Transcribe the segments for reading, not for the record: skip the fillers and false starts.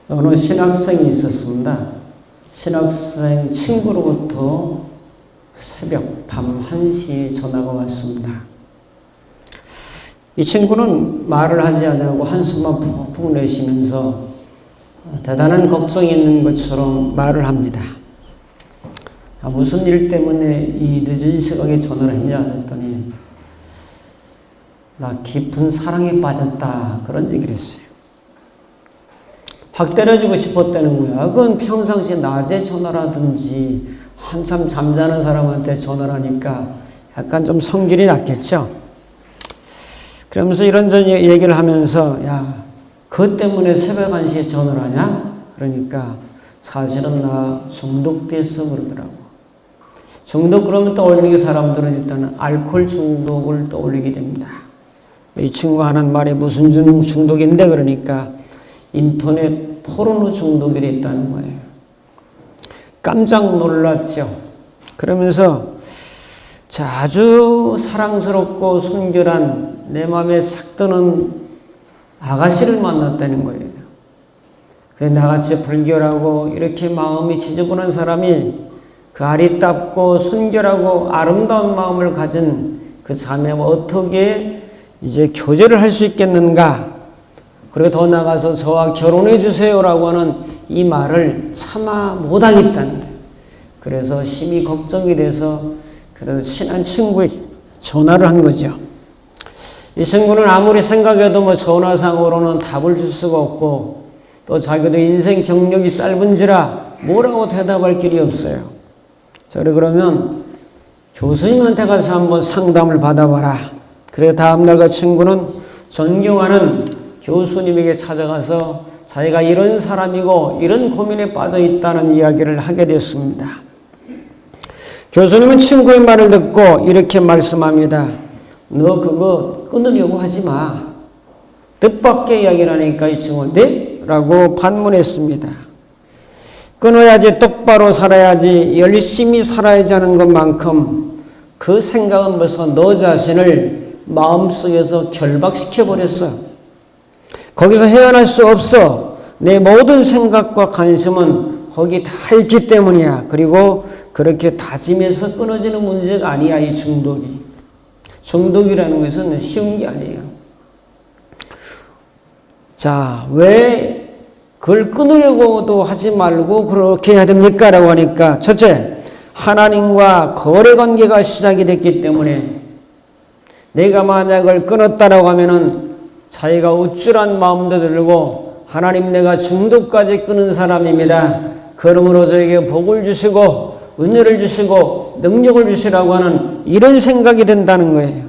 어느 신학생이 있었습니다. 신학생 친구로부터 새벽 밤 1시에 전화가 왔습니다. 이 친구는 말을 하지 않고 한숨만 푹푹 내쉬면서 대단한 걱정이 있는 것처럼 말을 합니다. 무슨 일 때문에 이 늦은 시각에 전화를 했냐 했더니 나 깊은 사랑에 빠졌다 그런 얘기를 했어요. 확 때려주고 싶었다는 거야. 그건 평상시 낮에 전화라든지 한참 잠자는 사람한테 전화를 하니까 약간 좀 성질이 났겠죠. 그러면서 이런저런 얘기를 하면서 야, 그것 때문에 새벽 1시에 전화를 하냐? 그러니까 사실은 나 중독됐어 그러더라고. 중독 그러면 떠올리는 게 사람들은 일단은 알코올 중독을 떠올리게 됩니다. 이 친구가 하는 말이 무슨 중독인데 그러니까 인터넷 포르노 중독이 됐다는 거예요. 깜짝 놀랐죠. 그러면서 아주 사랑스럽고 순결한 내 마음에 싹 드는 아가씨를 만났다는 거예요. 그래서 나같이 불결하고 이렇게 마음이 지저분한 사람이 그 아리답고 순결하고 아름다운 마음을 가진 그 자매와 어떻게 이제 교제를 할 수 있겠는가? 그리고 더 나가서 저와 결혼해 주세요라고 하는 이 말을 참아 못하겠다는 거예요. 그래서 심히 걱정이 돼서 그래도 친한 친구에 전화를 한 거죠. 이 친구는 아무리 생각해도 뭐 전화상으로는 답을 줄 수가 없고 또 자기도 인생 경력이 짧은지라 뭐라고 대답할 길이 없어요. 저래 그러면 교수님한테 가서 한번 상담을 받아봐라. 그래 다음날 그 친구는 존경하는 교수님에게 찾아가서 자기가 이런 사람이고 이런 고민에 빠져 있다는 이야기를 하게 됐습니다. 교수님은 친구의 말을 듣고 이렇게 말씀합니다. 너 그거 끊으려고 하지 마. 뜻밖의 이야기를 하니까 이 친구는 네? 라고 반문했습니다. 끊어야지, 똑바로 살아야지, 열심히 살아야지 하는 것만큼 그 생각은 벌써 너 자신을 마음속에서 결박시켜버렸어. 거기서 헤어날 수 없어. 내 모든 생각과 관심은 거기 다 있기 때문이야. 그리고 그렇게 다짐해서 끊어지는 문제가 아니야, 이 중독이. 중독이라는 것은 쉬운 게 아니에요. 자, 왜 그걸 끊으려고도 하지 말고 그렇게 해야 됩니까? 라고 하니까 첫째, 하나님과 거래관계가 시작이 됐기 때문에 내가 만약 그걸 끊었다라고 하면은 자기가 우쭐한 마음도 들고 하나님 내가 중독까지 끊은 사람입니다. 그러므로 저에게 복을 주시고 은혜를 주시고 능력을 주시라고 하는 이런 생각이 든다는 거예요.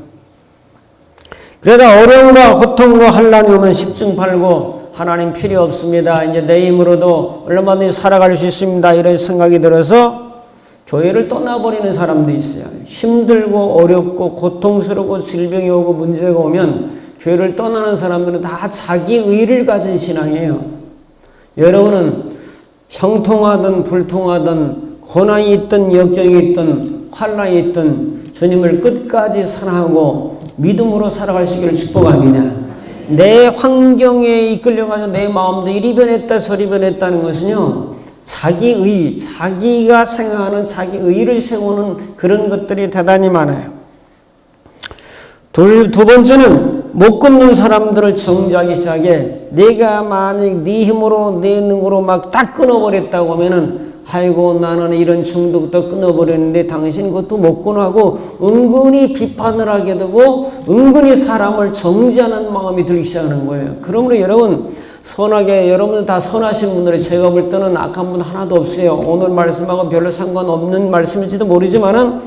그러다 어려움과 고통과 환난이 오면 십중팔구 하나님 필요 없습니다. 이제 내 힘으로도 얼마든지 살아갈 수 있습니다. 이런 생각이 들어서 교회를 떠나버리는 사람도 있어요. 힘들고 어렵고 고통스럽고 질병이 오고 문제가 오면 교회를 떠나는 사람들은 다 자기 의를 가진 신앙이에요. 여러분은 형통하든 불통하든 고난이 있든 역경이 있든 환난이 있든 주님을 끝까지 사랑하고 믿음으로 살아갈 수 있기를 축복합니다. 내 환경에 이끌려가서 내 마음도 이리 변했다 저리 변했다는 것은요, 자기의, 자기가 생각하는 자기 의를 세우는 그런 것들이 대단히 많아요. 두 번째는 못 끊는 사람들을 정죄하기 시작해. 내가 만약 네 힘으로 내 능으로 막 딱 끊어버렸다고 하면은 아이고 나는 이런 중독도 끊어버렸는데 당신 그것도 못 끊어하고 은근히 비판을 하게 되고 은근히 사람을 정죄하는 마음이 들기 시작하는 거예요. 그러므로 여러분 선하게, 여러분들 다 선하신 분들이 제가 볼 때는 악한 분 하나도 없어요. 오늘 말씀하고 별로 상관없는 말씀일지도 모르지만은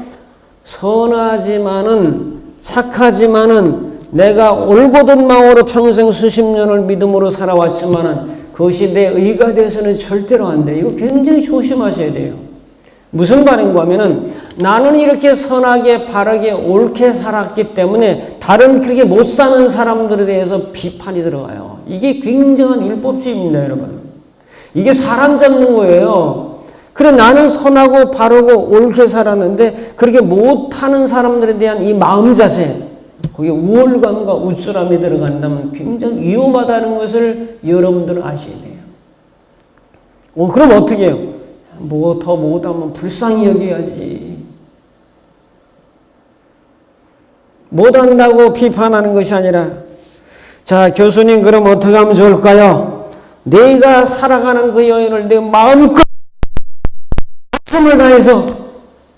선하지만은 착하지만은 내가 올곧은 마음으로 평생 수십 년을 믿음으로 살아왔지만은 그것이 내 의가 되어서는 절대로 안 돼. 이거 굉장히 조심하셔야 돼요. 무슨 말인가 하면은 나는 이렇게 선하게 바르게 옳게 살았기 때문에 다른 그렇게 못 사는 사람들에 대해서 비판이 들어가요. 이게 굉장한 율법주의입니다, 여러분. 이게 사람 잡는 거예요. 그래 나는 선하고 바르고 옳게 살았는데 그렇게 못하는 사람들에 대한 이 마음 자세, 거기에 우월감과 우쭐함이 들어간다면 굉장히 위험하다는 것을 여러분들은 아셔야 돼요. 그럼 어떻게 해요? 뭐 더 못하면 불쌍히 여겨야지. 못한다고 비판하는 것이 아니라, 자, 교수님 그럼 어떻게 하면 좋을까요? 내가 살아가는 그 여인을 내 마음껏 힘을 다해서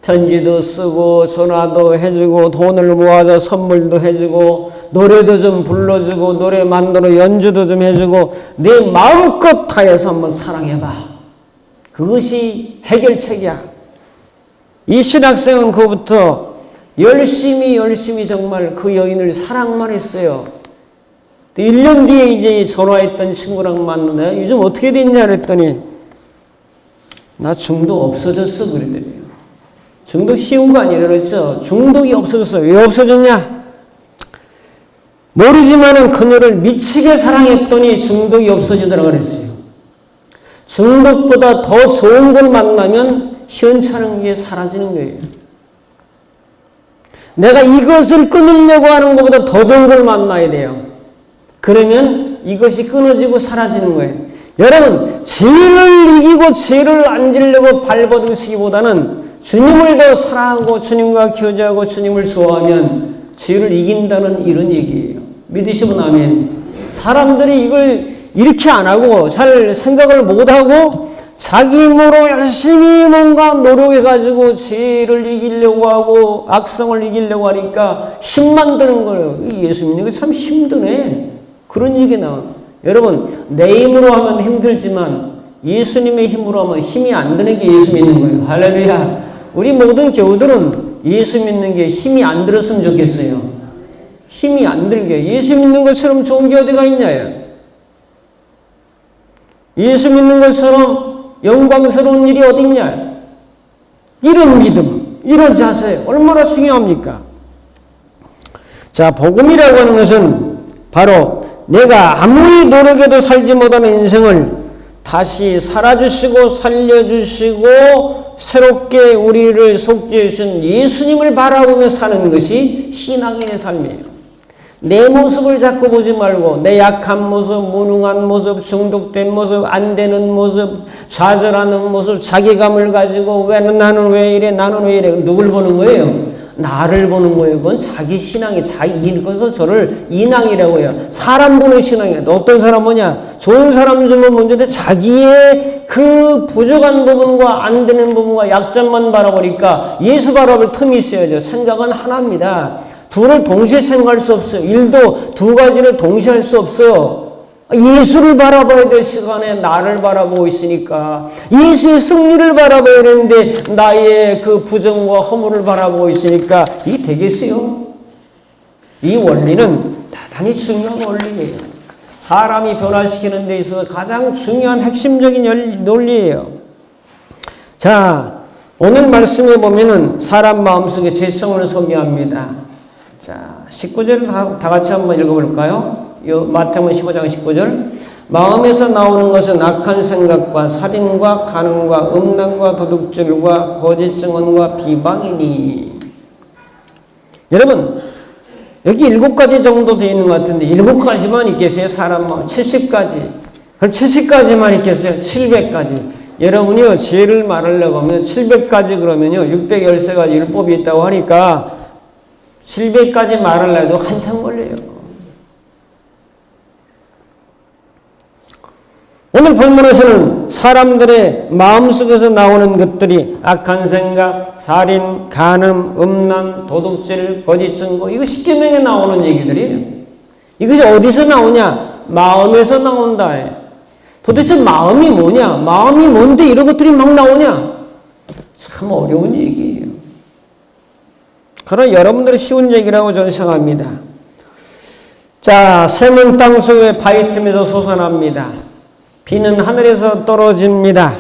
편지도 쓰고 전화도 해주고 돈을 모아서 선물도 해주고 노래도 좀 불러주고 노래 만들어 연주도 좀 해주고 내 마음껏 다해서 한번 사랑해봐. 그것이 해결책이야. 이 신학생은 그부터 열심히 정말 그 여인을 사랑만 했어요. 1년 뒤에 이제 전화했던 친구랑 만나요. 요즘 어떻게 됐냐 그랬더니 나 중독 없어졌어 그러더래요. 중독 쉬운 거 아니라 그랬죠. 중독이 없어졌어. 왜 없어졌냐? 모르지만은 그녀를 미치게 사랑했더니 중독이 없어지더라 그랬어요. 중독보다 더 좋은 걸 만나면 시원찮은 게 사라지는 거예요. 내가 이것을 끊으려고 하는 것보다 더 좋은 걸 만나야 돼요. 그러면 이것이 끊어지고 사라지는 거예요. 여러분, 죄를 이기고 죄를 안 지려고 발버둥치기보다는 주님을 더 사랑하고 주님과 교제하고 주님을 좋아하면 죄를 이긴다는 이런 얘기예요. 믿으시면 아멘. 사람들이 이걸 이렇게 안 하고 잘 생각을 못 하고 자기 힘으로 열심히 뭔가 노력해가지고 죄를 이기려고 하고 악성을 이기려고 하니까 힘만 드는 거예요. 예수 믿는 게 참 힘드네. 그런 얘기 나와요. 여러분, 내 힘으로 하면 힘들지만 예수님의 힘으로 하면 힘이 안 드는 게 예수 믿는 거예요. 할렐루야. 우리 모든 교우들은 예수 믿는 게 힘이 안 들었으면 좋겠어요. 힘이 안 들게. 예수 믿는 것처럼 좋은 게 어디가 있냐요. 예수 믿는 것처럼 영광스러운 일이 어디 있냐. 이런 믿음, 이런 자세 얼마나 중요합니까? 자, 복음이라고 하는 것은 바로 내가 아무리 노력해도 살지 못하는 인생을 다시 살아주시고 살려주시고 새롭게 우리를 속죄해 주신 예수님을 바라보며 사는 것이 신앙인의 삶이에요. 내 모습을 자꾸 보지 말고 내 약한 모습, 무능한 모습, 중독된 모습, 안 되는 모습, 좌절하는 모습, 자기감을 가지고 나는 왜 이래, 나는 왜 이래. 누굴 보는 거예요? 나를 보는 거예요. 그건 자기 신앙이 그래서 저를 인왕이라고 해요. 사람 보는 신앙이에요. 어떤 사람 뭐냐? 좋은 사람 주면 문제인데 자기의 그 부족한 부분과 안 되는 부분과 약점만 바라보니까 예수 바라볼 틈이 있어야죠. 생각은 하나입니다. 둘을 동시에 생각할 수 없어요. 일도 두 가지를 동시에 할 수 없어요. 예수를 바라봐야 될 시간에 나를 바라보고 있으니까 예수의 승리를 바라봐야 되는데 나의 그 부정과 허물을 바라보고 있으니까 이게 되겠어요? 이 원리는 대단히 중요한 원리예요. 사람이 변화시키는 데 있어서 가장 중요한 핵심적인 논리예요. 자, 오늘 말씀에 보면은 사람 마음속에 죄성을 소개합니다. 자, 19절을 다 같이 한번 읽어볼까요? 마태복음 15장 19절. 마음에서 나오는 것은 악한 생각과 살인과 간음과 음란과 도둑질과 거짓 증언과 비방이니. 여러분, 여기 7가지 정도 되어 있는 것 같은데 7가지만 있겠어요? 사람 마음 70가지. 그럼 70가지만 있겠어요? 700가지. 여러분이요, 죄를 말하려고 하면 700가지 그러면요 613가지 율법이 있다고 하니까 700가지 말하려 해도 한참 걸려요. 오늘 본문에서는 사람들의 마음속에서 나오는 것들이 악한 생각, 살인, 간음, 음란, 도둑질, 거짓 증거, 이거 십계명에 나오는 얘기들이에요. 이것이 어디서 나오냐? 마음에서 나온다. 도대체 마음이 뭐냐? 마음이 뭔데 이런 것들이 막 나오냐? 참 어려운 얘기예요. 그러나 여러분들이 쉬운 얘기라고 저는 생각합니다. 자, 샘은 땅 속에 바위 틈에서 솟아납니다. 비는 하늘에서 떨어집니다.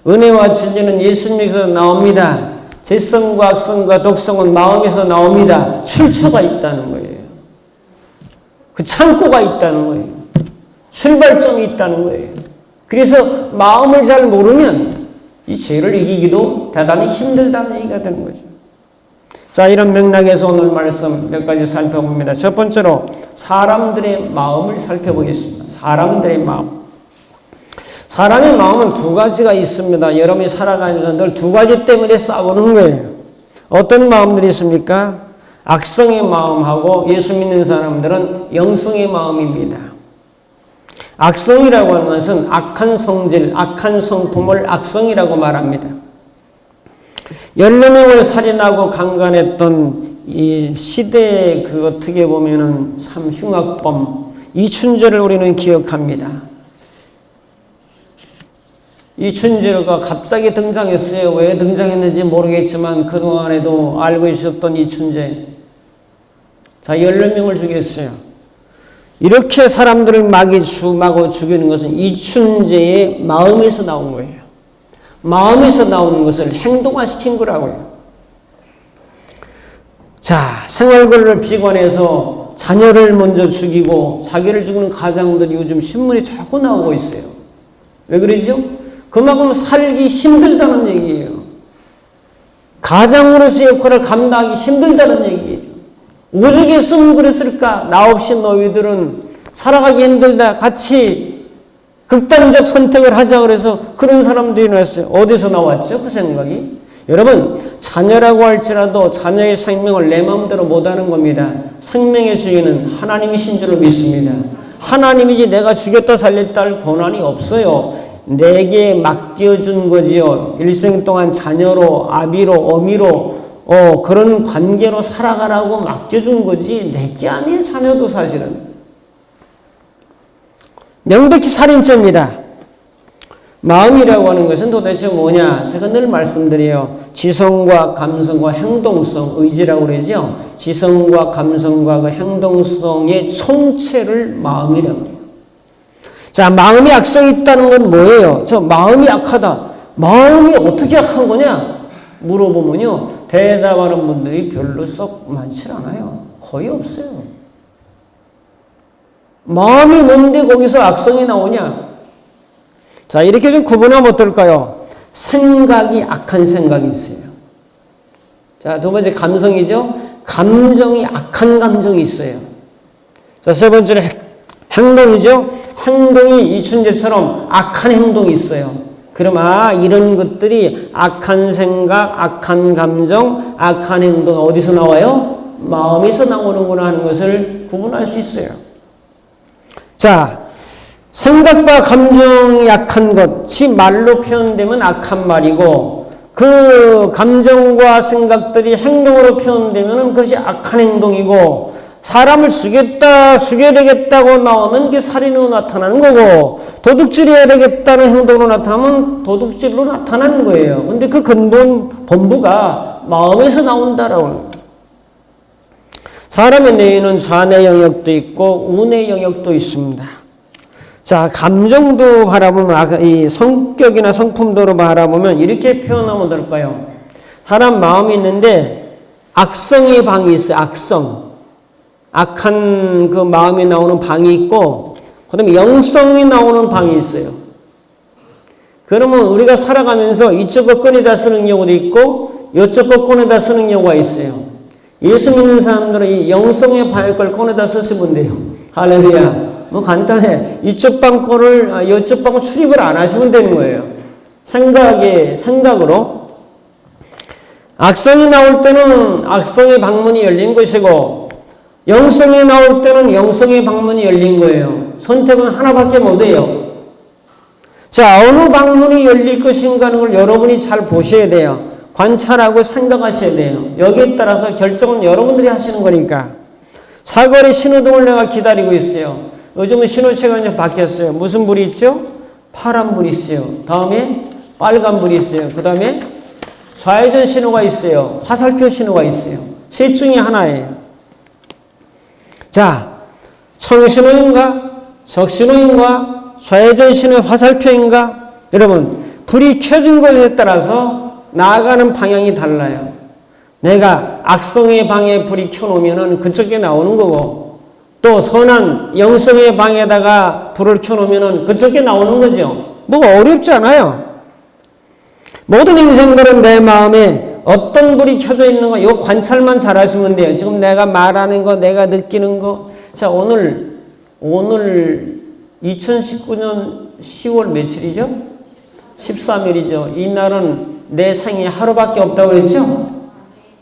은혜와 진리는 예수님에서 나옵니다. 죄성과 악성과 독성은 마음에서 나옵니다. 출처가 있다는 거예요. 그 창고가 있다는 거예요. 출발점이 있다는 거예요. 그래서 마음을 잘 모르면 이 죄를 이기기도 대단히 힘들다는 얘기가 되는 거죠. 자, 이런 맥락에서 오늘 말씀 몇 가지 살펴봅니다. 첫 번째로 사람들의 마음을 살펴보겠습니다. 사람들의 마음. 사람의 마음은 두 가지가 있습니다. 여러분이 살아가면서 늘 두 가지 때문에 싸우는 거예요. 어떤 마음들이 있습니까? 악성의 마음하고 예수 믿는 사람들은 영성의 마음입니다. 악성이라고 하는 것은 악한 성질, 악한 성품을 악성이라고 말합니다. 14명을 살인하고 강간했던 이 시대의 어떻게 보면은 참 흉악범, 이춘재를 우리는 기억합니다. 이춘재가 갑자기 등장했어요. 왜 등장했는지 모르겠지만 그동안에도 알고 있었던 이춘재. 자, 14명을 죽였어요. 이렇게 사람들을 마구 죽이는 것은 이춘재의 마음에서 나온 거예요. 마음에서 나오는 것을 행동화시킨 거라고요. 자, 생활고를 비관해서 자녀를 먼저 죽이고 자기를 죽이는 가장들이 요즘 신문에 자꾸 나오고 있어요. 왜 그러죠? 그만큼 살기 힘들다는 얘기예요. 가장으로서의 역할을 감당하기 힘들다는 얘기예요. 오죽 했으면 그랬을까? 나 없이 너희들은 살아가기 힘들다. 같이 극단적 선택을 하자 그래서 그런 사람들이 나왔어요. 어디서 나왔죠? 그 생각이? 여러분, 자녀라고 할지라도 자녀의 생명을 내 마음대로 못하는 겁니다. 생명의 주인은 하나님이신 줄로 믿습니다. 하나님이지 내가 죽였다 살렸다 할 권한이 없어요. 내게 맡겨준 거지요. 일생 동안 자녀로, 아비로, 어미로 그런 관계로 살아가라고 맡겨준 거지 내게 아니에요. 자녀도 사실은. 명백히 살인죄입니다. 마음이라고 하는 것은 도대체 뭐냐? 제가 늘 말씀드려요. 지성과 감성과 행동성, 의지라고 그러죠. 지성과 감성과 그 행동성의 총체를 마음이라고 해요. 자, 마음이 악성이 있다는 건 뭐예요? 저 마음이 악하다. 마음이 어떻게 악한 거냐? 물어보면요. 대답하는 분들이 별로 썩 많지 않아요. 거의 없어요. 마음이 뭔데 거기서 악성이 나오냐? 자, 이렇게 좀 구분하면 어떨까요? 생각이 악한 생각이 있어요. 자, 두 번째 감성이죠. 감정이 악한 감정이 있어요. 자, 세 번째는 행동이죠. 행동이 이춘재처럼 악한 행동이 있어요. 그럼 이런 것들이 악한 생각, 악한 감정, 악한 행동 어디서 나와요? 마음에서 나오는구나 하는 것을 구분할 수 있어요. 자, 생각과 감정이 약한 것이 말로 표현되면 악한 말이고 그 감정과 생각들이 행동으로 표현되면 그것이 악한 행동이고 사람을 죽여야 되겠다고 나오면 그게 살인으로 나타나는 거고 도둑질해야 되겠다는 행동으로 나타나면 도둑질로 나타나는 거예요. 근데 그 근본 본부가 마음에서 나온다라고 하는 거예요. 사람의 뇌에는 좌뇌 영역도 있고 우뇌 영역도 있습니다. 자, 감정도 바라보면 이 성격이나 성품도로 바라보면 이렇게 표현하면 될까요? 사람 마음이 있는데 악성의 방이 있어요. 악성. 악한 그 마음이 나오는 방이 있고 그 다음에 영성이 나오는 방이 있어요. 그러면 우리가 살아가면서 이쪽 거 꺼내다 쓰는 경우도 있고 이쪽 거 꺼내다 쓰는 경우가 있어요. 예수 믿는 사람들은 이 영성의 방의 걸 꺼내다 쓰시면 돼요. 할렐루야. 뭐 간단해. 이쪽 방 거를 이쪽 방을 출입을 안 하시면 되는 거예요. 생각으로 악성이 나올 때는 악성의 방문이 열린 것이고 영성이 나올 때는 영성의 방문이 열린 거예요. 선택은 하나밖에 못해요. 자, 어느 방문이 열릴 것인가 하는 걸 여러분이 잘 보셔야 돼요. 관찰하고 생각하셔야 돼요. 여기에 따라서 결정은 여러분들이 하시는 거니까. 사거리 신호등을 내가 기다리고 있어요. 요즘은 신호체가 이제 바뀌었어요. 무슨 불이 있죠? 파란 불이 있어요. 다음에 빨간 불이 있어요. 그 다음에 좌회전 신호가 있어요. 화살표 신호가 있어요. 셋 중에 하나예요. 자, 청신호인가? 적신호인가? 좌회전 신호의 화살표인가? 여러분, 불이 켜진 것에 따라서 나아가는 방향이 달라요. 내가 악성의 방에 불이 켜놓으면 그쪽에 나오는 거고 또 선한 영성의 방에다가 불을 켜놓으면 그쪽에 나오는 거죠. 뭐 어렵지 않아요. 모든 인생들은 내 마음에 어떤 불이 켜져 있는 거 이거 관찰만 잘 하시면 돼요. 지금 내가 말하는 거, 내가 느끼는 거. 자, 오늘 2019년 10월 며칠이죠? 13일이죠. 이날은 내 생이 하루밖에 없다고 그랬죠?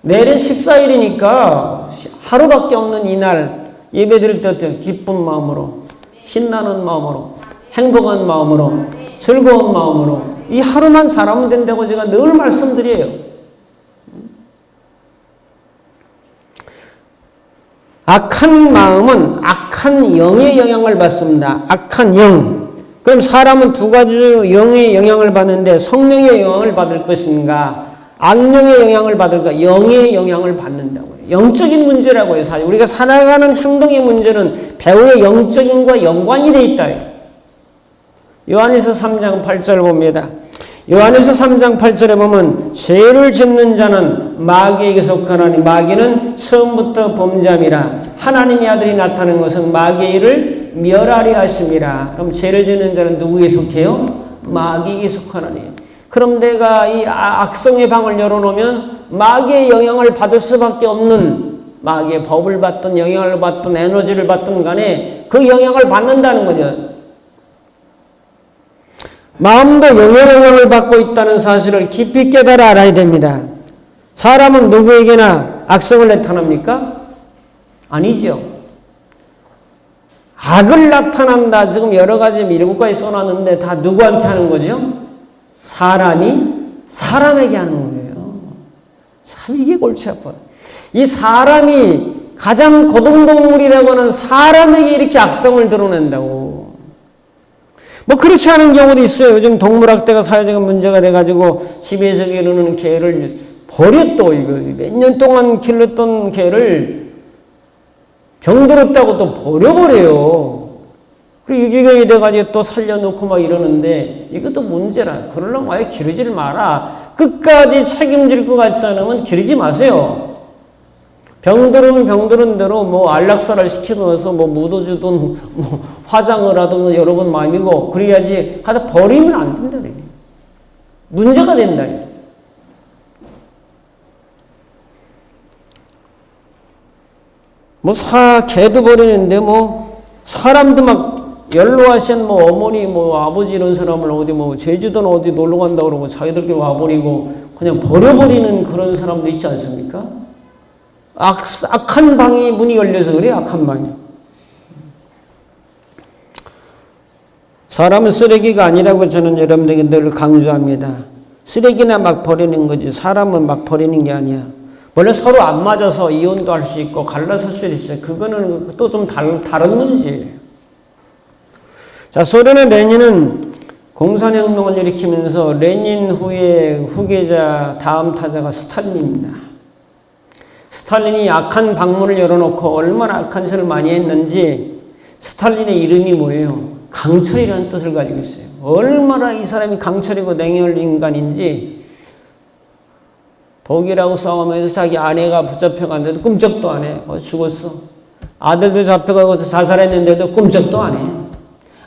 내일은 14일이니까 하루밖에 없는 이날 예배 드릴 때 기쁜 마음으로, 신나는 마음으로, 행복한 마음으로, 즐거운 마음으로 이 하루만 살아면 된다고 제가 늘 말씀드려요. 악한 마음은 악한 영의 영향을 받습니다. 악한 영. 그럼 사람은 두 가지 영의 영향을 받는데 성령의 영향을 받을 것인가? 악령의 영향을 받을까? 영의 영향을 받는다고요. 영적인 문제라고요. 사실 우리가 살아가는 행동의 문제는 배우의 영적인과 연관이 되어 있다. 요한에서 3장 8절 봅니다. 요한에서 3장 8절에 보면 죄를 짓는 자는 마귀에게 속하나니 마귀는 처음부터 범죄함이라. 하나님의 아들이 나타난 것은 마귀의 일을 멸하려 하심이라. 그럼 죄를 짓는 자는 누구에게 속해요? 마귀에게 속하나니. 그럼 내가 이 악성의 방을 열어놓으면 마귀의 영향을 받을 수밖에 없는, 마귀의 법을 받든 영향을 받든 에너지를 받든 간에 그 영향을 받는다는 거죠. 마음도 영의 영향을 받고 있다는 사실을 깊이 깨달아 알아야 됩니다. 사람은 누구에게나 악성을 나타납니까? 아니죠. 악을 나타난다. 지금 여러 가지 7가지 써놨는데 다 누구한테 하는 거죠? 사람이 사람에게 하는 거예요. 참 이게 골치 아파요. 이 사람이 가장 고등동물이라고 하는 사람에게 이렇게 악성을 드러낸다고. 뭐 그렇지 않은 경우도 있어요. 요즘 동물학대가 사회적인 문제가 돼가지고 집에서 기르는 개를 버렸또, 이거 몇 년 동안 길렀던 개를 병들었다고 또 버려버려요. 그리고 유기견이 돼가지고 또 살려놓고 막 이러는데 이것도 문제라. 그러려면 아예 기르지를 마라. 끝까지 책임질 것 같지 않으면 기르지 마세요. 병들으면 병들은 대로 뭐 안락사를 시켜넣어서 뭐 묻어주든 뭐 화장을 하든 여러분 마음이고 그래야지 하다 버리면 안 된다. 그래. 문제가 된다. 뭐 개도 버리는데 뭐 사람도 막 연로하신 뭐 어머니 뭐 아버지 이런 사람을 어디 뭐 제주도는 어디 놀러 간다고 그러고 자기들끼리 와버리고 그냥 버려버리는 그런 사람도 있지 않습니까? 악한 방이 문이 열려서 그래요. 악한 방이. 사람은 쓰레기가 아니라고 저는 여러분들에게 늘 강조합니다. 쓰레기나 막 버리는 거지 사람은 막 버리는 게 아니야. 원래 서로 안 맞아서 이혼도 할 수 있고 갈라설 수 있어요. 그거는 또 좀 다른 문제예요. 자, 소련의 레닌은 공산혁명을 일으키면서 레닌 후에 후계자 다음 타자가 스탈린입니다. 스탈린이 악한 방문을 열어놓고 얼마나 악한 짓을 많이 했는지 스탈린의 이름이 뭐예요? 강철이라는 뜻을 가지고 있어요. 얼마나 이 사람이 강철이고 냉혈 인간인지 독일하고 싸우면서 자기 아내가 붙잡혀갔는데도 꿈쩍도 안 해. 죽었어. 아들도 잡혀가고 자살했는데도 꿈쩍도 안 해.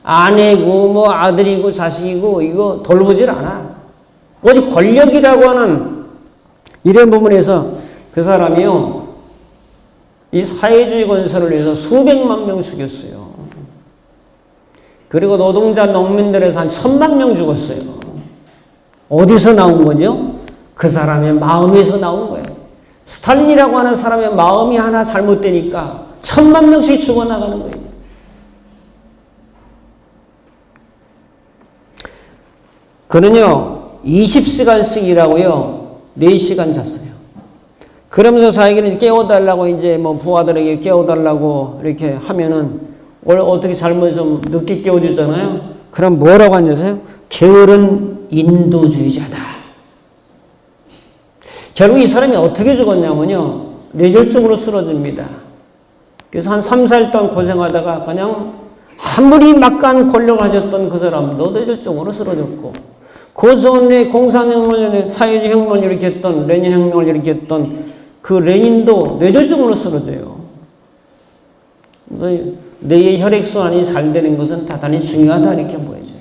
아내고 뭐 아들이고 자식이고 이거 돌보질 않아. 오직 권력이라고 하는 이런 부분에서 그 사람이요, 이 사회주의 건설을 위해서 수백만 명 죽였어요. 그리고 노동자 농민들에서 한 1000만 명 죽었어요. 어디서 나온 거죠? 그 사람의 마음에서 나온 거예요. 스탈린이라고 하는 사람의 마음이 하나 잘못되니까 1000만 명씩 죽어나가는 거예요. 그는요 20시간씩 일하고요 4시간 잤어요. 그러면서 자기는 깨워달라고 이제 뭐 부하들에게 깨워달라고 이렇게 하면은 원래 어떻게 잘못 좀 늦게 깨워주잖아요. 그럼 뭐라고 앉으세요? 게으른 인도주의자다. 결국 이 사람이 어떻게 죽었냐면요 뇌졸중으로 쓰러집니다. 그래서 한 3, 4일 동안 고생하다가 그냥 아무리 막강한 권력을 가졌던 그 사람도 뇌졸중으로 쓰러졌고 그 전에 공산혁명을 사회주의 혁명을 일으켰던 레닌 혁명을 일으켰던 그 레닌도 뇌졸중으로 쓰러져요. 그래서 뇌의 혈액순환이 잘 되는 것은 대단히 중요하다 이렇게 보여져요.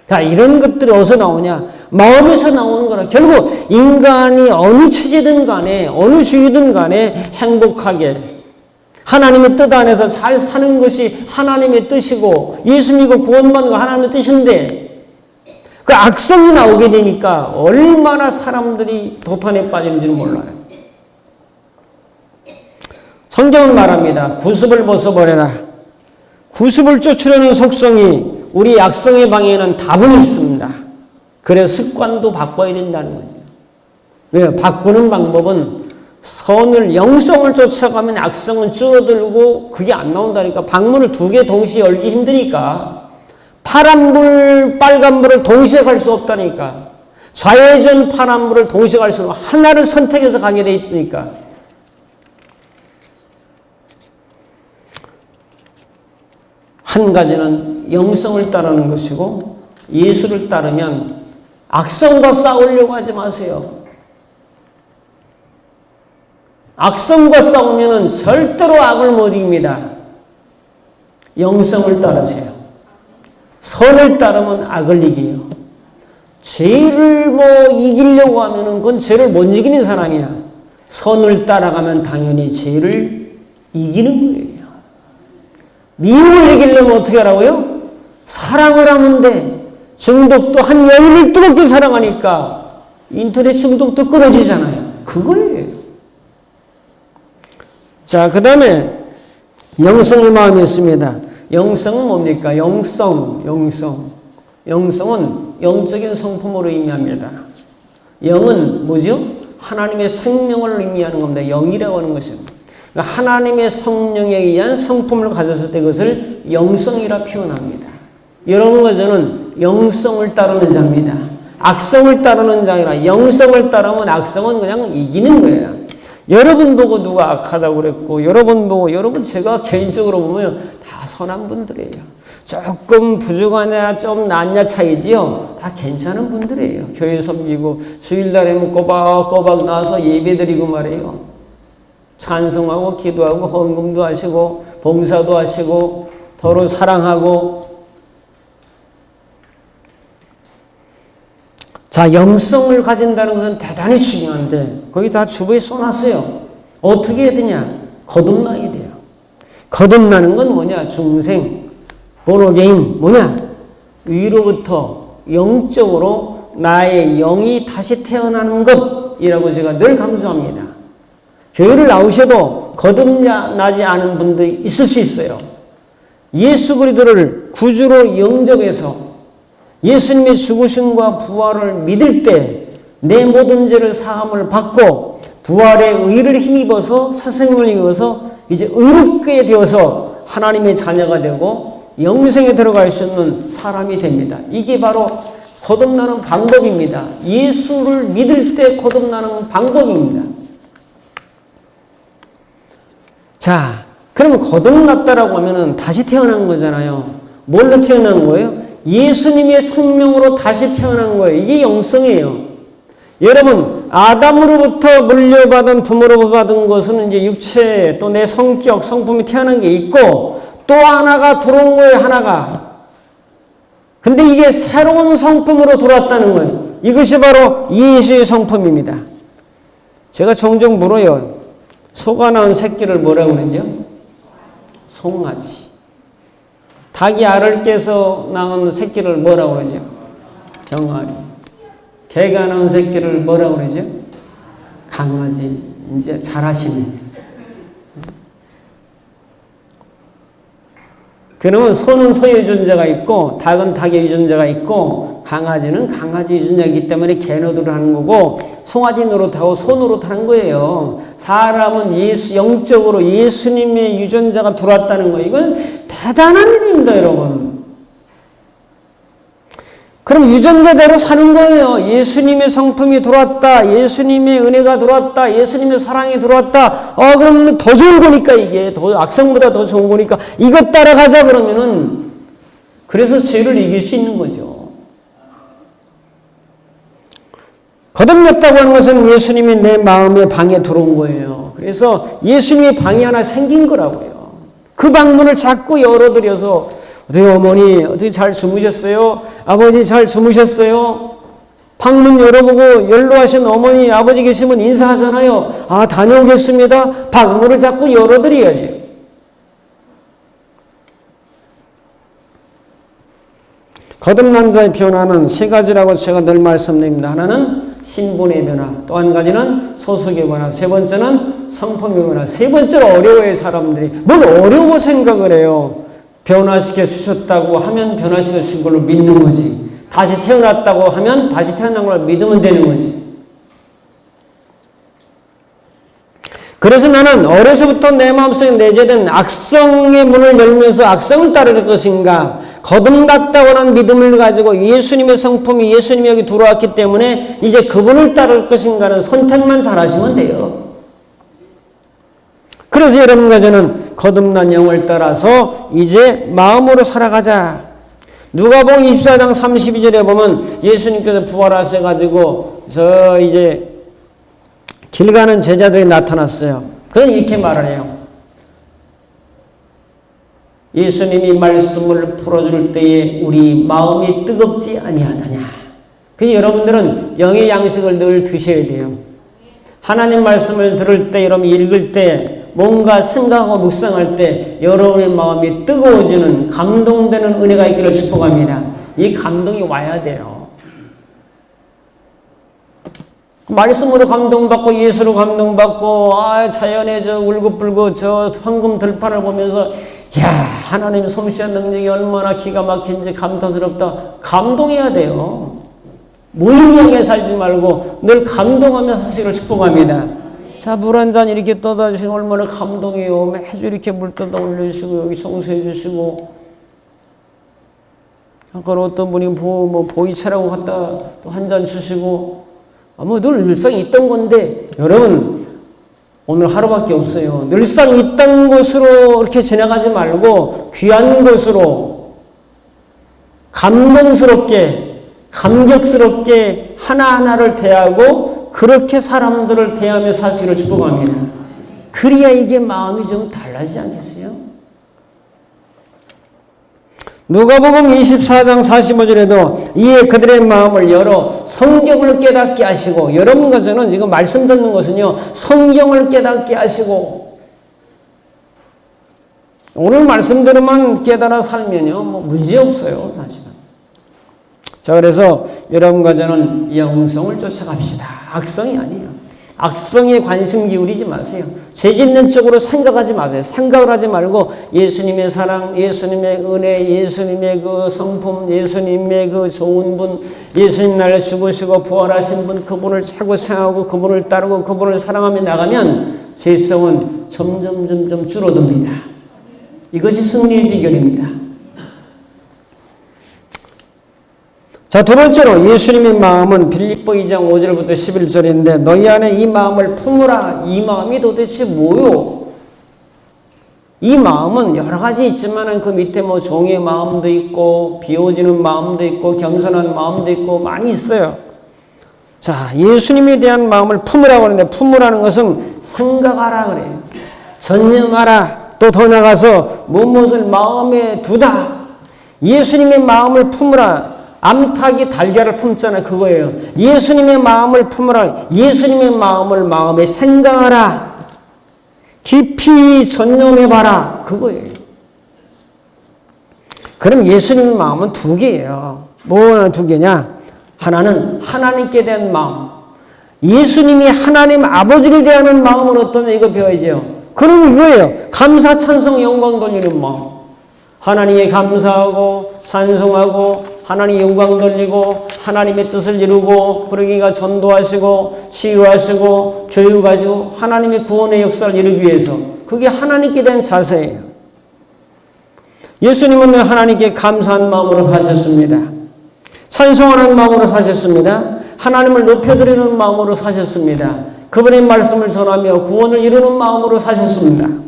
자, 이런 것들이 어디서 나오냐? 마음에서 나오는 거라. 결국 인간이 어느 체제든 간에 어느 주의든 간에 행복하게 하나님의 뜻 안에서 잘 사는 것이 하나님의 뜻이고 예수 믿고 구원받는 거 하나님의 뜻인데 그 악성이 나오게 되니까 얼마나 사람들이 도탄에 빠지는지는 몰라요. 성경은 말합니다. 구습을 벗어버려라. 구습을 쫓으려는 속성이 우리 악성의 방에는 다분히 있습니다. 그래서 습관도 바꿔야 된다는 거죠. 왜요? 바꾸는 방법은 선을, 영성을 쫓아가면 악성은 줄어들고 그게 안 나온다니까. 방문을 두 개 동시에 열기 힘드니까. 파란불, 빨간불을 동시에 갈 수 없다니까. 좌회전 파란불을 동시에 갈 수 없고 하나를 선택해서 가게 돼 있으니까. 한 가지는 영성을 따르는 것이고 예수를 따르면 악성과 싸우려고 하지 마세요. 악성과 싸우면 절대로 악을 못 이깁니다. 영성을 따르세요. 선을 따르면 악을 이겨요. 죄를 이기려고 하면은 그건 죄를 못 이기는 사람이야. 선을 따라가면 당연히 죄를 이기는 거예요. 미움을 이기려면 어떻게 하라고요? 사랑을 하면 돼. 중독도 한 여인을 뜨겁게 사랑하니까 인터넷 중독도 끊어지잖아요. 그거예요. 자, 그 다음에 영성의 마음이 있습니다. 영성은 뭡니까? 영성은 영적인 성품으로 의미합니다. 영은 뭐죠? 하나님의 생명을 의미하는 겁니다. 영이라고 하는 것입니다. 그러니까 하나님의 성령에 의한 성품을 가졌을 때 그것을 영성이라 표현합니다. 여러분과 저는 영성을 따르는 자입니다. 악성을 따르는 자가 아니라 영성을 따르면 악성은 그냥 이기는 거예요. 여러분 보고 누가 악하다고 그랬고 여러분 보고 제가 개인적으로 보면 다 선한 분들이에요. 조금 부족하냐 좀 낫냐 차이지요. 다 괜찮은 분들이에요. 교회 섬기고 주일날에 꼬박꼬박 나와서 예배드리고 말이에요. 찬송하고 기도하고 헌금도 하시고 봉사도 하시고 서로 사랑하고. 자, 영성을 가진다는 것은 대단히 중요한데 거기 다 주부에 써놨어요. 어떻게 해야 되냐? 거듭나야 돼요. 거듭나는 건 뭐냐? 중생, 본어게인 뭐냐? 위로부터 영적으로 나의 영이 다시 태어나는 것이라고 제가 늘 강조합니다. 교회를 나오셔도 거듭나지 않은 분들이 있을 수 있어요. 예수 그리스도를 구주로 영접해서 예수님의 죽으심과 부활을 믿을 때 내 모든 죄를 사함을 받고 부활의 의를 힘입어서 새 생명을 입어서 이제 의롭게 되어서 하나님의 자녀가 되고 영생에 들어갈 수 있는 사람이 됩니다. 이게 바로 거듭나는 방법입니다. 예수를 믿을 때 거듭나는 방법입니다. 자, 그러면 거듭났다라고 하면은 다시 태어난 거잖아요. 뭘로 태어난 거예요? 예수님의 생명으로 다시 태어난 거예요. 이게 영성이에요. 여러분, 아담으로부터 물려받은 부모로부터 받은 것은 이제 육체 또 내 성격, 성품이 태어난 게 있고 또 하나가 들어온 거예요. 하나가. 근데 이게 새로운 성품으로 들어왔다는 거예요. 이것이 바로 예수의 성품입니다. 제가 종종 물어요. 소가 낳은 새끼를 뭐라고 그러죠? 송아지. 닭이 알을 깨서 낳은 새끼를 뭐라고 그러죠? 병아리. 개가 낳은 새끼를 뭐라고 그러죠? 강아지. 이제 잘하시네. 그러면 소는 소의 유전자가 있고 닭은 닭의 유전자가 있고 강아지는 강아지 유전자이기 때문에 개 노릇을 하는 거고 송아지 노릇하고 소 노릇하는 거예요. 사람은 영적으로 예수님의 유전자가 들어왔다는 거예요. 이건 대단한 일입니다, 여러분. 그럼 유전자대로 사는 거예요. 예수님의 성품이 들어왔다. 예수님의 은혜가 들어왔다. 예수님의 사랑이 들어왔다. 그럼 더 좋은 거니까 이게. 더 악성보다 더 좋은 거니까 이것 따라가자 그러면은 그래서 죄를 이길 수 있는 거죠. 거듭났다고 하는 것은 예수님이 내 마음의 방에 들어온 거예요. 그래서 예수님의 방이 하나 생긴 거라고요. 그 방문을 자꾸 열어드려서 어떻게 어머니 어떻게 잘 주무셨어요? 아버지 잘 주무셨어요? 방문 열어보고 연로하신 어머니 아버지 계시면 인사하잖아요. 아, 다녀오겠습니다. 방문을 자꾸 열어드려야지. 거듭난 자의 변화는 세 가지라고 제가 늘 말씀드립니다. 하나는 신분의 변화, 또 한 가지는 소속의 변화, 세 번째는 성품의 변화. 세 번째로 어려워요, 사람들이. 뭘 어려워 생각을 해요. 변화시켜 주셨다고 하면 변화시켜 주신 걸로 믿는 거지. 다시 태어났다고 하면 다시 태어난 걸 믿으면 되는 거지. 그래서 나는 어려서부터 내 마음속에 내재된 악성의 문을 열면서 악성을 따를 것인가, 거듭났다고 하는 믿음을 가지고 예수님의 성품이 예수님이 여기 들어왔기 때문에 이제 그분을 따를 것인가는 선택만 잘하시면 돼요. 그래서 여러분과 저는 거듭난 영을 따라서 이제 마음으로 살아가자. 누가복음 24장 32절에 보면 예수님께서 부활하셔가지고 저 이제 길 가는 제자들이 나타났어요. 그건 이렇게 말을 해요. 예수님이 말씀을 풀어줄 때에 우리 마음이 뜨겁지 아니하다냐. 그래서 여러분들은 영의 양식을 늘 드셔야 돼요. 하나님 말씀을 들을 때, 여러분 읽을 때, 뭔가 생각하고 묵상할 때 여러분의 마음이 뜨거워지는, 감동되는 은혜가 있기를 축복합니다. 이 감동이 와야 돼요. 말씀으로 감동받고 예수로 감동받고 자연의 저 울긋불긋 저 황금 들판을 보면서 야, 하나님 솜씨한 능력이 얼마나 기가 막힌지 감탄스럽다. 감동해야 돼요. 무의미하게 살지 말고 늘 감동하며 사시기를 축복합니다. 자, 물 한 잔 이렇게 떠다 주시면 얼마나 감동해요. 매주 이렇게 물 떠다 올려주시고 여기 청소해 주시고, 아까 어떤 분이 보이차라고 갖다 또 한 잔 주시고, 늘 늘상 있던 건데, 여러분 오늘 하루밖에 없어요. 늘상 있던 것으로 이렇게 지나가지 말고 귀한 것으로 감동스럽게, 감격스럽게 하나하나를 대하고 그렇게 사람들을 대하며 사시기를 축복합니다. 그래야 이게 마음이 좀 달라지지 않겠어요? 누가복음 24장 45절에도 이에 그들의 마음을 열어 성경을 깨닫게 하시고, 여러분과 저는 지금 말씀 듣는 것은요, 성경을 깨닫게 하시고, 오늘 말씀대로만 깨달아 살면요 문제 없어요, 사실은. 자, 그래서 여러분과 저는 영성을 쫓아갑시다. 악성이 아니에요. 악성에 관심 기울이지 마세요. 죄짓는 쪽으로 생각하지 마세요. 생각을 하지 말고 예수님의 사랑, 예수님의 은혜, 예수님의 그 성품, 예수님의 그 좋은 분, 예수님 나를 죽으시고 부활하신 분, 그분을 최고 생각하고 그분을 따르고 그분을 사랑하며 나가면 죄성은 점점 줄어듭니다. 이것이 승리의 비결입니다. 자, 두 번째로 예수님의 마음은 빌립보 2장 5절부터 11절인데 너희 안에 이 마음을 품으라. 이 마음이 도대체 뭐요? 이 마음은 여러 가지 있지만 그 밑에 종의 마음도 있고 비워지는 마음도 있고 겸손한 마음도 있고 많이 있어요. 자, 예수님에 대한 마음을 품으라고 하는데, 품으라는 것은 생각하라 그래요. 전념하라. 또 더 나가서 무엇을 마음에 두다. 예수님의 마음을 품으라. 암탉이 달걀을 품잖아요. 그거예요. 예수님의 마음을 품으라. 예수님의 마음을 마음에 생각하라. 깊이 전념해봐라. 그거예요. 그럼 예수님의 마음은 두 개예요. 뭐가 두 개냐? 하나는 하나님께 대한 마음. 예수님이 하나님 아버지를 대하는 마음은 어떠냐? 이거 배워야죠. 그럼 이거예요. 감사, 찬송, 영광 돌리는 마음. 하나님께 감사하고 찬송하고 하나님 영광 돌리고 하나님의 뜻을 이루고, 그러기가 전도하시고 치유하시고 교육하시고 하나님의 구원의 역사를 이루기 위해서, 그게 하나님께 대한 자세예요. 예수님은 하나님께 감사한 마음으로 사셨습니다. 찬송하는 마음으로 사셨습니다. 하나님을 높여드리는 마음으로 사셨습니다. 그분의 말씀을 전하며 구원을 이루는 마음으로 사셨습니다.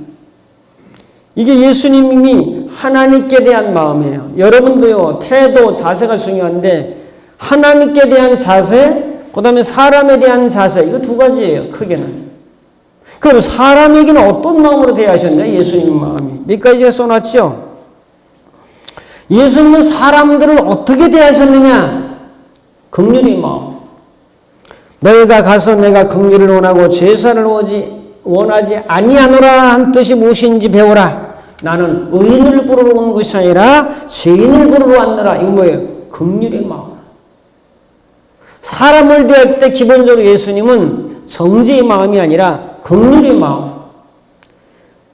이게 예수님이 하나님께 대한 마음이에요. 여러분도요, 태도, 자세가 중요한데 하나님께 대한 자세, 그 다음에 사람에 대한 자세, 이거 두 가지예요, 크게는. 그럼 사람에게는 어떤 마음으로 대하셨냐? 예수님 마음이 몇 가지가 써놨죠? 예수님은 사람들을 어떻게 대하셨느냐? 긍휼의 마음. 너희가 가서 내가 긍휼을 원하고 제사를 원하지 아니하노라 한 뜻이 무엇인지 배우라. 나는 의인을 부르러 온 것이 아니라 죄인을 부르러 왔노라. 이거 뭐예요? 긍휼의 마음. 사람을 대할 때 기본적으로 예수님은 정죄의 마음이 아니라 긍휼의 마음.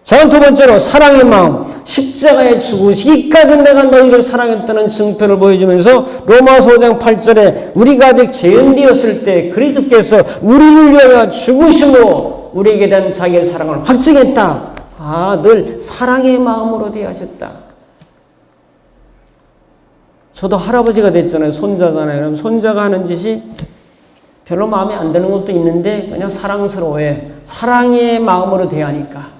전 두 번째로 사랑의 마음. 십자가에 죽으시기까지 내가 너희를 사랑했다는 증표를 보여주면서 로마서 5장 8절에 우리가 아직 죄인되었을 때 그리스도께서 우리를 위하여 죽으심으로 우리에게 대한 자기의 사랑을 확증했다. 늘 사랑의 마음으로 대하셨다. 저도 할아버지가 됐잖아요. 손자잖아요. 그럼 손자가 하는 짓이 별로 마음에 안 드는 것도 있는데 그냥 사랑스러워해. 사랑의 마음으로 대하니까.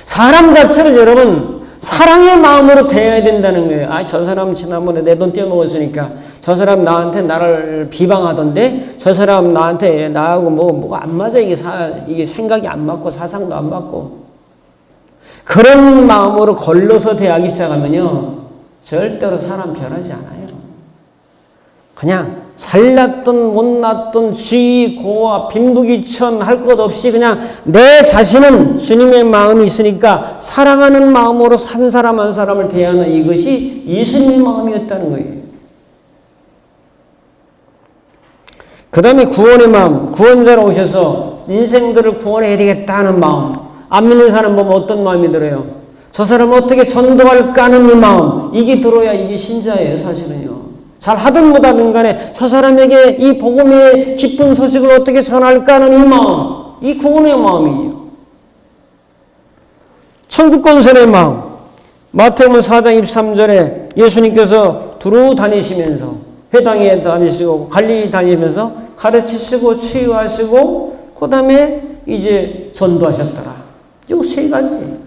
사람 자체를 여러분 사랑의 마음으로 대해야 된다는 거예요. 저 사람 지난번에 내 돈 떼어먹었으니까 저 사람 나한테 나를 비방하던데 저 사람 나한테 나하고 뭐가 안 맞아. 이게 생각이 안 맞고 사상도 안 맞고 그런 마음으로 걸러서 대하기 시작하면요 절대로 사람 변하지 않아요. 그냥 잘났든 못났든 쥐, 고와, 빈부귀천 할 것 없이 그냥 내 자신은 주님의 마음이 있으니까 사랑하는 마음으로 한 사람 한 사람을 대하는 이것이 예수님의 마음이었다는 거예요. 그 다음에 구원의 마음, 구원자로 오셔서 인생들을 구원해야 되겠다는 마음. 안 믿는 사람 보면 어떤 마음이 들어요? 저 사람을 어떻게 전도할까 하는 이 마음. 이게 들어야 이게 신자예요, 사실은요. 잘 하든 못하든 간에 저 사람에게 이 복음의 기쁜 소식을 어떻게 전할까 하는 이 마음. 이 구원의 마음이에요. 천국 건설의 마음. 마태복음 4장 23절에 예수님께서 두루 다니시면서 회당에 다니시고 갈릴리 다니면서 가르치시고 치유하시고 그 다음에 이제 전도하셨더라. 이 세 가지.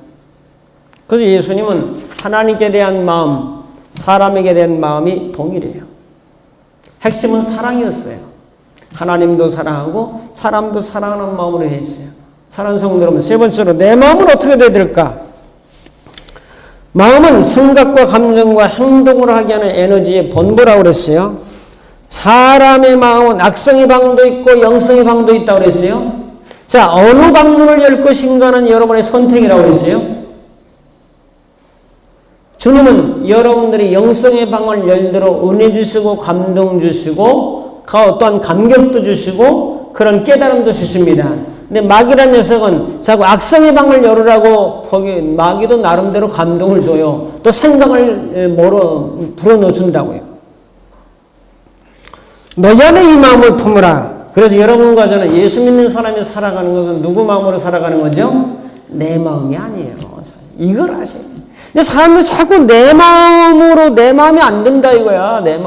그래서 예수님은 하나님께 대한 마음, 사람에게 대한 마음이 동일해요. 핵심은 사랑이었어요. 하나님도 사랑하고 사람도 사랑하는 마음으로 했어요. 사랑하는 성도 여러분, 세 번째로 내 마음은 어떻게 돼야 될까? 마음은 생각과 감정과 행동을 하게 하는 에너지의 본부라고 그랬어요. 사람의 마음은 악성의 방도 있고 영성의 방도 있다고 그랬어요. 자, 어느 방문을 열 것인가는 여러분의 선택이라고 그랬어요. 주님은 여러분들이 영성의 방을 열도록 은혜 주시고 감동 주시고 어떠한 감격도 주시고 그런 깨달음도 주십니다. 근데 마귀란 녀석은 자꾸 악성의 방을 열으라고 거기 마귀도 나름대로 감동을 줘요. 또 생각을 불어넣어 준다고요. 너희 안에 이 마음을 품으라. 그래서 여러분과 저는 예수 믿는 사람이 살아가는 것은 누구 마음으로 살아가는 거죠? 내 마음이 아니에요. 이걸 아셔야 돼요. 근데 사람들이 자꾸 내 마음이 안 된다 이거야. 내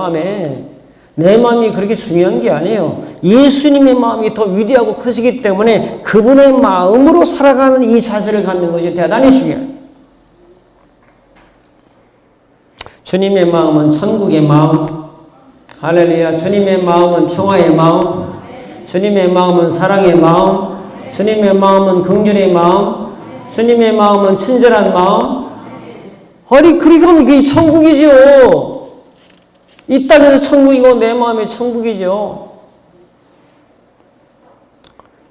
마음이 그렇게 중요한 게 아니에요. 예수님의 마음이 더 위대하고 크시기 때문에 그분의 마음으로 살아가는 이 자세를 갖는 것이 대단히 중요해요. 주님의 마음은 천국의 마음. 할렐루야. 주님의 마음은 평화의 마음. 주님의 마음은 사랑의 마음. 주님의 마음은 긍휼의 마음. 주님의 마음은 친절한 마음. 그러니까 이게 천국이죠. 이 땅에서 천국이고 내 마음이 천국이죠.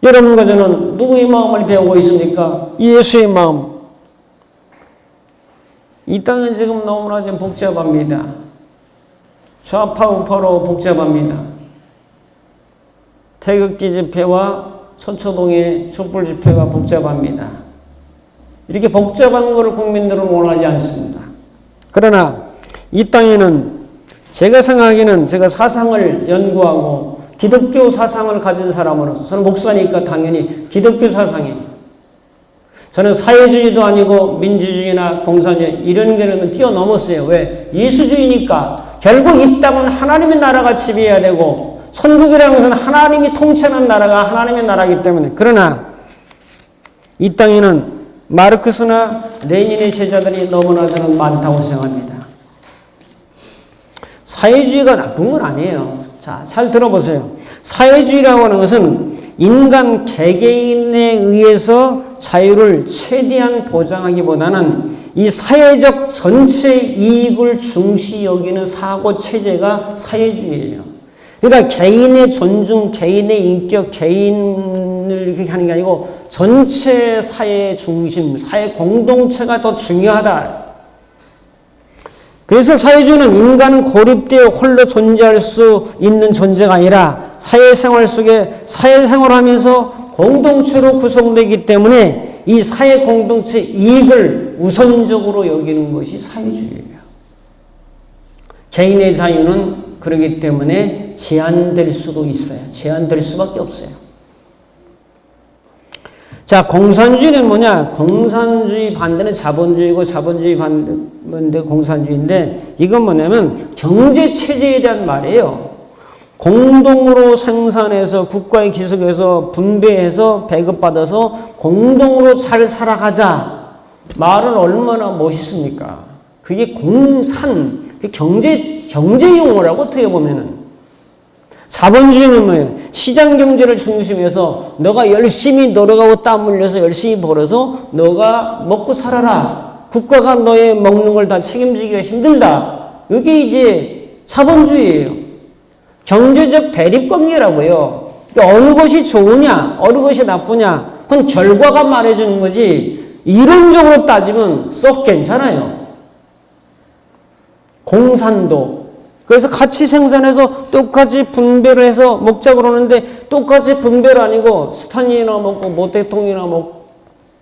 여러분과 저는 누구의 마음을 배우고 있습니까? 예수의 마음. 이 땅은 지금 너무나 좀 복잡합니다. 좌파 우파로 복잡합니다. 태극기 집회와 서초동의 촛불 집회가 복잡합니다. 이렇게 복잡한 것을 국민들은 원하지 않습니다. 그러나 이 땅에는 제가 생각하기에는 제가 사상을 연구하고 기독교 사상을 가진 사람으로서 저는 목사니까 당연히 기독교 사상이에요. 저는 사회주의도 아니고 민주주의나 공산주의 이런 거는 뛰어넘었어요. 왜? 예수주의니까 결국 이 땅은 하나님의 나라가 지배해야 되고 천국이라는 것은 하나님이 통치하는 나라가 하나님의 나라이기 때문에. 그러나 이 땅에는 마르크스나 레닌의 제자들이 너무나 저는 많다고 생각합니다. 사회주의가 나쁜 건 아니에요. 자, 잘 들어보세요. 사회주의라고 하는 것은 인간 개개인에 의해서 자유를 최대한 보장하기보다는 이 사회적 전체 이익을 중시 여기는 사고 체제가 사회주의예요. 그러니까 개인의 존중, 개인의 인격, 개인을 이렇게 하는 게 아니고 전체 사회의 중심, 사회 공동체가 더 중요하다. 그래서 사회주의는 인간은 고립되어 홀로 존재할 수 있는 존재가 아니라 사회생활 속에 사회생활하면서 공동체로 구성되기 때문에 이 사회 공동체 이익을 우선적으로 여기는 것이 사회주의예요. 개인의 자유는 그렇기 때문에 제한될 수도 있어요. 제한될 수밖에 없어요. 자, 공산주의는 뭐냐? 공산주의 반대는 자본주의고 자본주의 반대 공산주의인데 이건 뭐냐면 경제체제에 대한 말이에요. 공동으로 생산해서 국가의 기속해서 분배해서 배급받아서 공동으로 잘 살아가자. 말은 얼마나 멋있습니까? 그게 공산, 경제 용어라고 어떻게 보면은. 자본주의는 뭐예요? 시장 경제를 중심해서 너가 열심히 노력하고 땀 흘려서 열심히 벌어서 너가 먹고 살아라. 국가가 너의 먹는 걸 다 책임지기가 힘들다. 이게 이제 자본주의예요. 경제적 대립관계라고요. 어느 것이 좋으냐, 어느 것이 나쁘냐, 그건 결과가 말해주는 거지. 이론적으로 따지면 썩 괜찮아요. 공산도. 그래서 같이 생산해서 똑같이 분배를 해서 먹자고 그러는데 똑같이 분배를 아니고 스탈린이나 먹고 모 대통령이나 먹고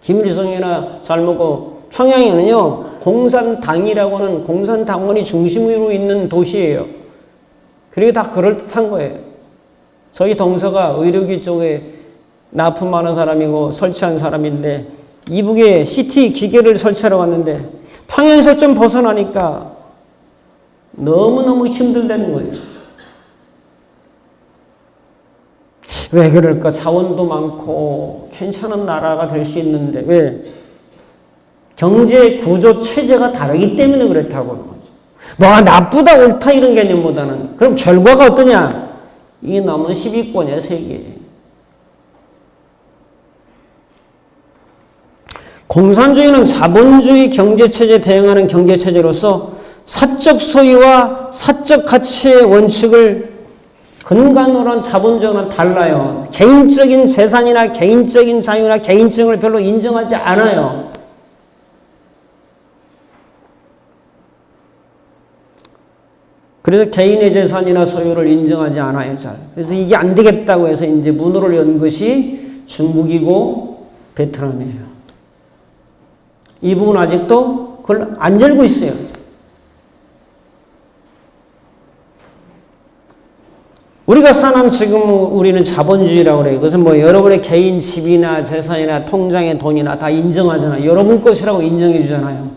김일성이나 잘 먹고 평양에는요 공산당이라고는 공산당원이 중심으로 있는 도시예요. 그게 다 그럴듯한 거예요. 저희 동서가 의료기 쪽에 납품하는 사람이고 설치한 사람인데 이북에 CT 기계를 설치하러 갔는데 평양에서 좀 벗어나니까 너무너무 힘들다는 거예요. 왜 그럴까? 자원도 많고 괜찮은 나라가 될 수 있는데 왜? 경제 구조 체제가 다르기 때문에 그렇다고 하는 거죠. 뭐가 나쁘다 옳다 이런 개념보다는 그럼 결과가 어떠냐? 이게 너무 10위권이야 세계. 공산주의는 자본주의 경제체제에 대응하는 경제체제로서 사적 소유와 사적 가치의 원칙을 근간으로 한 자본주의와는 달라요. 개인적인 재산이나 개인적인 자유나 개인증을 별로 인정하지 않아요. 그래서 개인의 재산이나 소유를 인정하지 않아요. 잘. 그래서 이게 안 되겠다고 해서 이제 문호를 연 것이 중국이고 베트남이에요. 이 부분 아직도 그걸 안 열고 있어요. 우리가 사는 지금 우리는 자본주의라고 그래요. 그것은 뭐 여러분의 개인 집이나 재산이나 통장의 돈이나 다 인정하잖아요. 여러분 것이라고 인정해 주잖아요.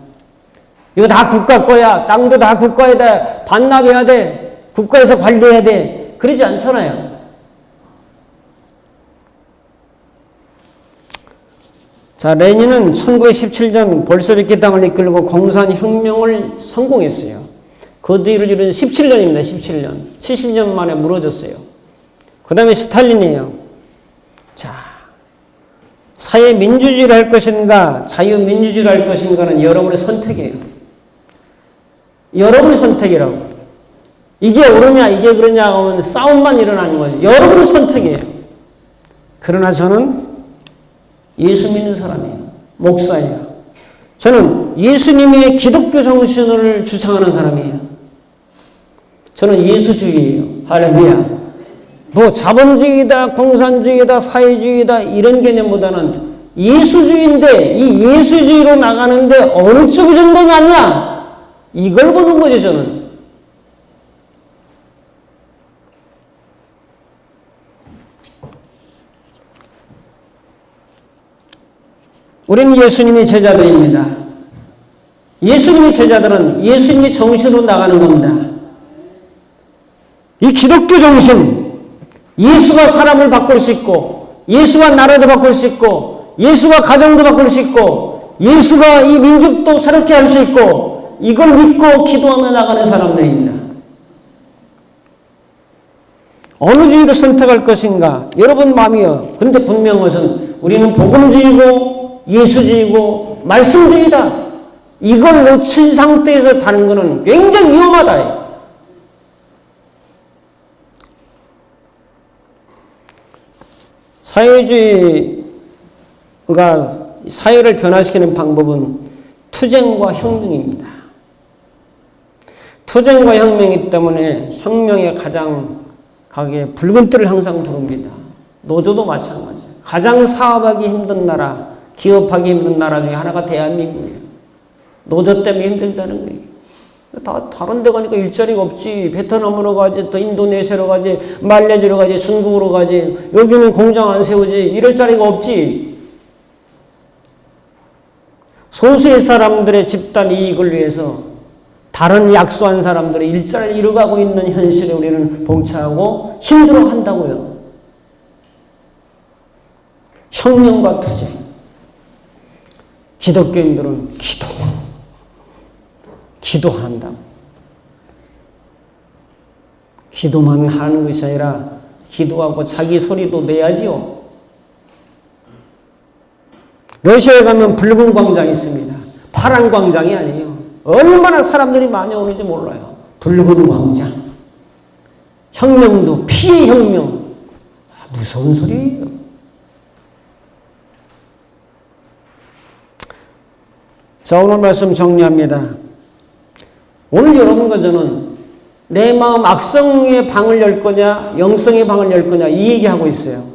이거 다 국가 거야. 땅도 다 국가에다 반납해야 돼. 국가에서 관리해야 돼. 그러지 않잖아요. 자, 레닌은 1917년 볼셰비키 당을 이끌고 공산혁명을 성공했어요. 그 뒤를 이루는 17년입니다. 17년. 70년 만에 무너졌어요. 그 다음에 스탈린이에요. 자, 사회민주주의를 할 것인가 자유민주주의를 할 것인가는 여러분의 선택이에요. 여러분의 선택이라고. 이게 옳으냐 이게 그러냐 하면 싸움만 일어나는 거예요. 여러분의 선택이에요. 그러나 저는 예수 믿는 사람이에요. 목사예요. 저는 예수님의 기독교 정신을 주창하는 사람이에요. 저는 예수주의예요. 할렐루야. 뭐 자본주의다, 공산주의다, 사회주의다 이런 개념보다는 예수주의인데 이 예수주의로 나가는데 어느 쪽이 좀 더 낫냐? 이걸 보는 거죠, 저는. 우리는 예수님의 제자들입니다. 예수님의 제자들은 예수님의 정신으로 나가는 겁니다. 이 기독교 정신, 예수가 사람을 바꿀 수 있고 예수가 나라도 바꿀 수 있고 예수가 가정도 바꿀 수 있고 예수가 이 민족도 새롭게 할 수 있고 이걸 믿고 기도하며 나가는 사람들입니다. 어느 주의를 선택할 것인가? 여러분 마음이요. 그런데 분명한 것은 우리는 복음주의고 예수주의고 말씀주의다. 이걸 놓친 상태에서 다는 것은 굉장히 위험하다. 사회주의가 사회를 변화시키는 방법은 투쟁과 혁명입니다. 투쟁과 혁명이기 때문에 혁명에 가장 가게 붉은 뜰을 항상 두릅니다. 노조도 마찬가지예요. 가장 사업하기 힘든 나라, 기업하기 힘든 나라 중에 하나가 대한민국이에요. 노조 때문에 힘들다는 거예요. 다 다른 데 가니까 일자리가 없지. 베트남으로 가지, 또 인도네시아로 가지, 말레이시아로 가지, 중국으로 가지. 여기는 공장 안 세우지. 이럴 자리가 없지. 소수의 사람들의 집단 이익을 위해서 다른 약소한 사람들의 일자리를 이루어가고 있는 현실에 우리는 봉착하고 힘들어한다고요. 혁명과 투쟁. 기독교인들은 기도한다. 기도만 하는 것이 아니라 기도하고 자기 소리도 내야지요. 러시아에 가면 붉은 광장이 있습니다. 파란 광장이 아니에요. 얼마나 사람들이 많이 오는지 몰라요. 붉은 광장. 혁명도 피의 혁명. 무서운 소리예요. 자, 오늘 말씀 정리합니다. 오늘 여러분과 저는 내 마음 악성의 방을 열 거냐 영성의 방을 열 거냐 이 얘기하고 있어요.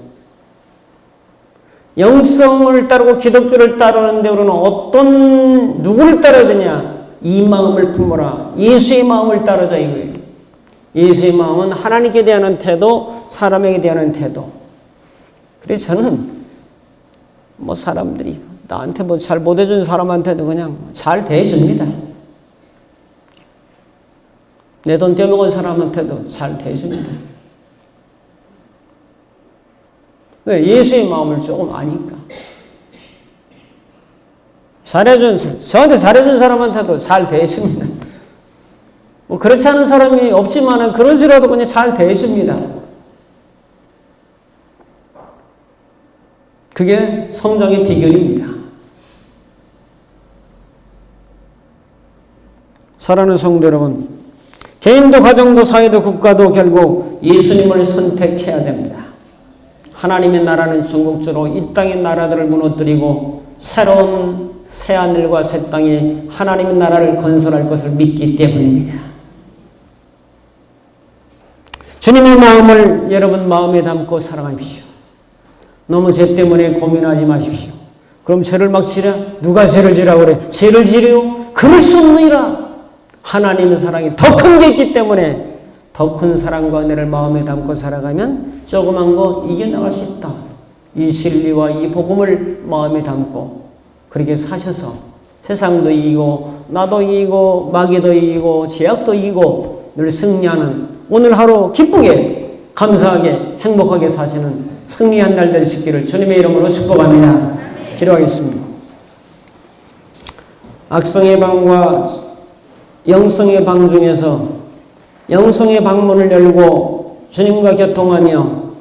영성을 따르고 기독교를 따르는데 우리는 누구를 따라야 되냐? 이 마음을 품어라. 예수의 마음을 따르자 이거예요. 예수의 마음은 하나님께 대한 태도, 사람에게 대한 태도. 그래서 저는 사람들이 나한테 잘 못해준 사람한테도 그냥 잘 대해줍니다. 내 돈 떼먹은 사람한테도 잘 대해줍니다. 왜? 예수의 마음을 조금 아니까. 저한테 잘해준 사람한테도 잘 대해줍니다. 그렇지 않은 사람이 없지만은 그러지라도 그냥 잘 대해줍니다. 그게 성장의 비결입니다. 사랑하는 성도 여러분, 개인도 가정도 사회도 국가도 결국 예수님을 선택해야 됩니다. 하나님의 나라는 궁극적으로 이 땅의 나라들을 무너뜨리고 새로운 새하늘과 새 땅에 하나님의 나라를 건설할 것을 믿기 때문입니다. 주님의 마음을 여러분 마음에 담고 살아가십시오. 너무 죄 때문에 고민하지 마십시오. 그럼 죄를 막 지라? 누가 죄를 지라고 그래? 죄를 지려? 그럴 수 없느니라. 하나님의 사랑이 더 큰 게 있기 때문에 더 큰 사랑과 은혜를 마음에 담고 살아가면 조그만 거 이겨나갈 수 있다. 이 진리와 이 복음을 마음에 담고 그렇게 사셔서 세상도 이기고 나도 이기고 마귀도 이기고 죄악도 이기고 늘 승리하는 오늘 하루 기쁘게 감사하게 행복하게 사시는 승리한 날 될 수 있기를 주님의 이름으로 축복합니다. 기도하겠습니다. 악성의 방과 영성의 방 중에서 영성의 방문을 열고 주님과 교통하며